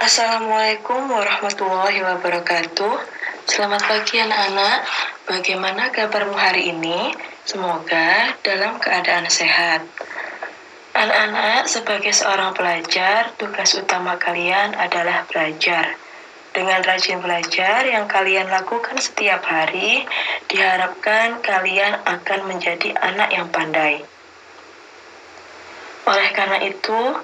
Assalamualaikum warahmatullahi wabarakatuh. Selamat pagi anak-anak. Bagaimana kabarmu hari ini? Semoga dalam keadaan sehat. Anak-anak, sebagai seorang pelajar, tugas utama kalian adalah belajar. Dengan rajin belajar yang kalian lakukan setiap hari, diharapkan kalian akan menjadi anak yang pandai. Oleh karena itu,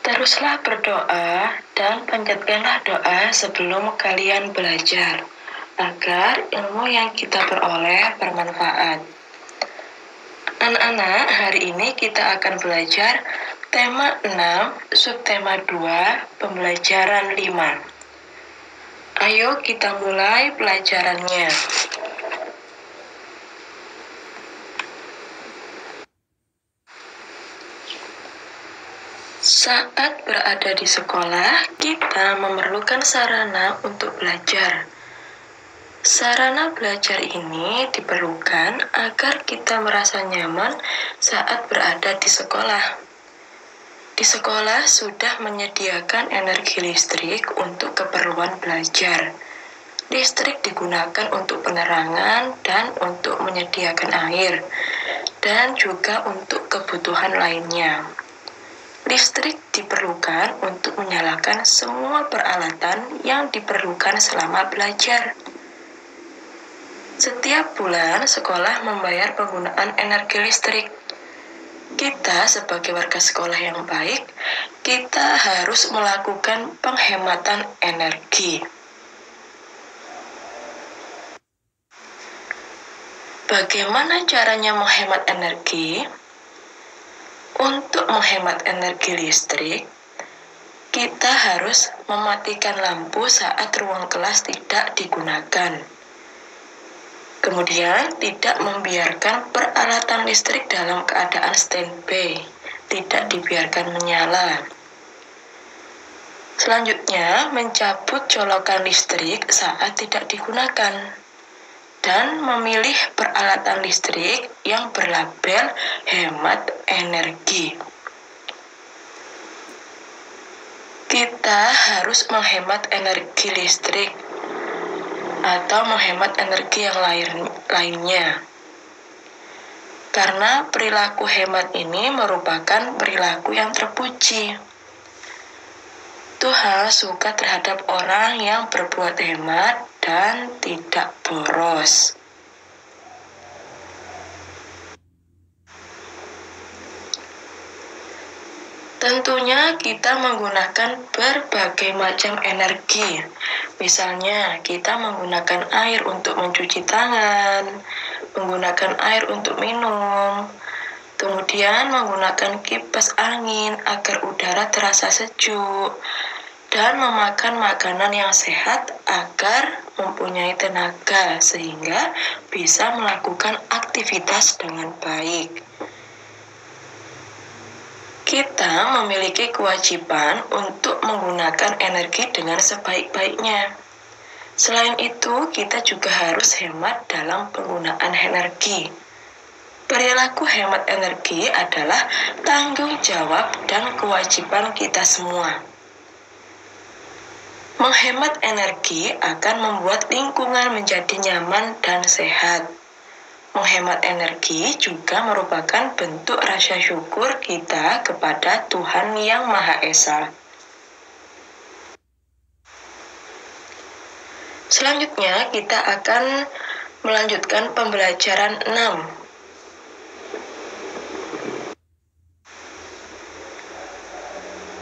teruslah berdoa dan panjatkanlah doa sebelum kalian belajar, agar ilmu yang kita peroleh bermanfaat. Anak-anak, hari ini kita akan belajar tema 6, subtema 2, pembelajaran 5. Ayo kita mulai pelajarannya. Saat berada di sekolah, kita memerlukan sarana untuk belajar. Sarana belajar ini diperlukan agar kita merasa nyaman saat berada di sekolah. Di sekolah sudah menyediakan energi listrik untuk keperluan belajar. Listrik digunakan untuk penerangan dan untuk menyediakan air, dan juga untuk kebutuhan lainnya. Listrik diperlukan untuk menyalakan semua peralatan yang diperlukan selama belajar. Setiap bulan, sekolah membayar penggunaan energi listrik. Kita sebagai warga sekolah yang baik, kita harus melakukan penghematan energi. Bagaimana caranya menghemat energi? Untuk menghemat energi listrik, kita harus mematikan lampu saat ruang kelas tidak digunakan. Kemudian, tidak membiarkan peralatan listrik dalam keadaan standby, tidak dibiarkan menyala. Selanjutnya, mencabut colokan listrik saat tidak digunakan, dan memilih peralatan listrik yang berlabel hemat energi. Kita harus menghemat energi listrik atau menghemat energi yang lainnya. Karena perilaku hemat ini merupakan perilaku yang terpuji. Tuhan suka terhadap orang yang berbuat hemat dan tidak boros. Tentunya kita menggunakan berbagai macam energi. Misalnya, kita menggunakan air untuk mencuci tangan, menggunakan air untuk minum, kemudian menggunakan kipas angin agar udara terasa sejuk, dan memakan makanan yang sehat agar mempunyai tenaga sehingga bisa melakukan aktivitas dengan baik. Kita memiliki kewajiban untuk menggunakan energi dengan sebaik-baiknya. Selain itu, kita juga harus hemat dalam penggunaan energi. Perilaku hemat energi adalah tanggung jawab dan kewajiban kita semua. Menghemat energi akan membuat lingkungan menjadi nyaman dan sehat. Menghemat energi juga merupakan bentuk rasa syukur kita kepada Tuhan Yang Maha Esa. Selanjutnya, kita akan melanjutkan pembelajaran 6.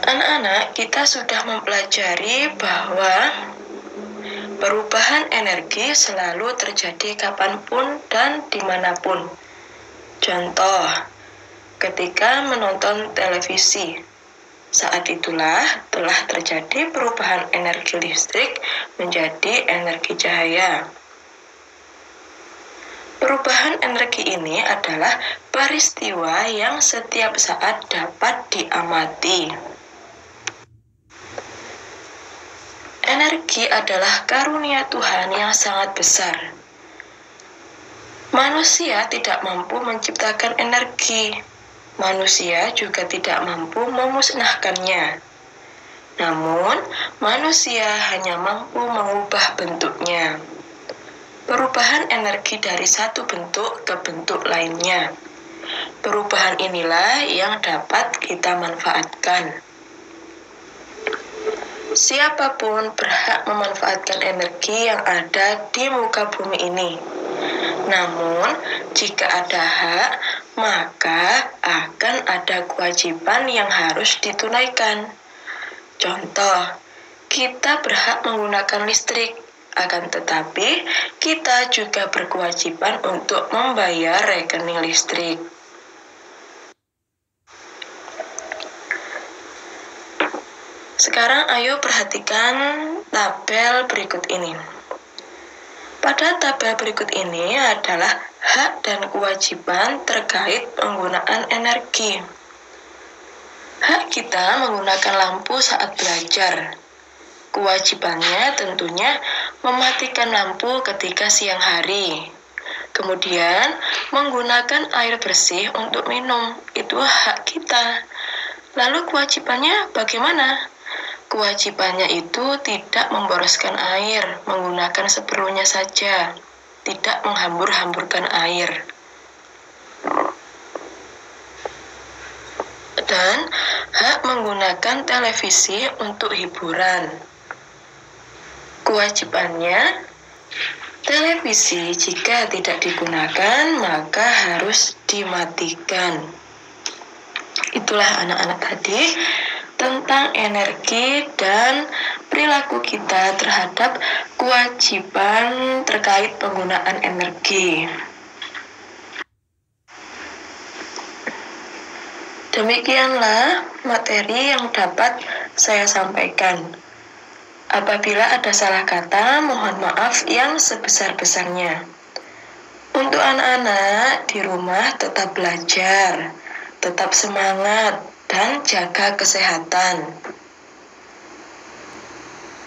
Anak-anak, kita sudah mempelajari bahwa perubahan energi selalu terjadi kapanpun dan dimanapun. Contoh, ketika menonton televisi, saat itulah telah terjadi perubahan energi listrik menjadi energi cahaya. Perubahan energi ini adalah peristiwa yang setiap saat dapat diamati. Energi adalah karunia Tuhan yang sangat besar. Manusia tidak mampu menciptakan energi. Manusia juga tidak mampu memusnahkannya. Namun, manusia hanya mampu mengubah bentuknya. Perubahan energi dari satu bentuk ke bentuk lainnya. Perubahan inilah yang dapat kita manfaatkan. Siapapun berhak memanfaatkan energi yang ada di muka bumi ini. Namun, jika ada hak, maka akan ada kewajiban yang harus ditunaikan. Contoh, kita berhak menggunakan listrik, akan tetapi kita juga berkewajiban untuk membayar rekening listrik. Sekarang ayo perhatikan tabel berikut ini. Pada tabel berikut ini adalah hak dan kewajiban terkait penggunaan energi. Hak kita menggunakan lampu saat belajar. Kewajibannya tentunya mematikan lampu ketika siang hari. Kemudian menggunakan air bersih untuk minum, itu hak kita. Lalu kewajibannya bagaimana? Kewajibannya itu tidak memboroskan air, menggunakan seperlunya saja, tidak menghambur-hamburkan air. Dan hak menggunakan televisi untuk hiburan. Kewajibannya, televisi jika tidak digunakan maka harus dimatikan. Itulah anak-anak tadi tentang energi dan perilaku kita terhadap kewajiban terkait penggunaan energi. Demikianlah materi yang dapat saya sampaikan. Apabila ada salah kata, mohon maaf yang sebesar-besarnya. Untuk anak-anak di rumah tetap belajar, tetap semangat, dan jaga kesehatan.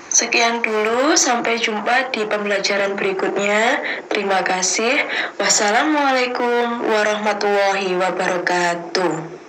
Sekian dulu, sampai jumpa di pembelajaran berikutnya. Terima kasih. Wassalamualaikum warahmatullahi wabarakatuh.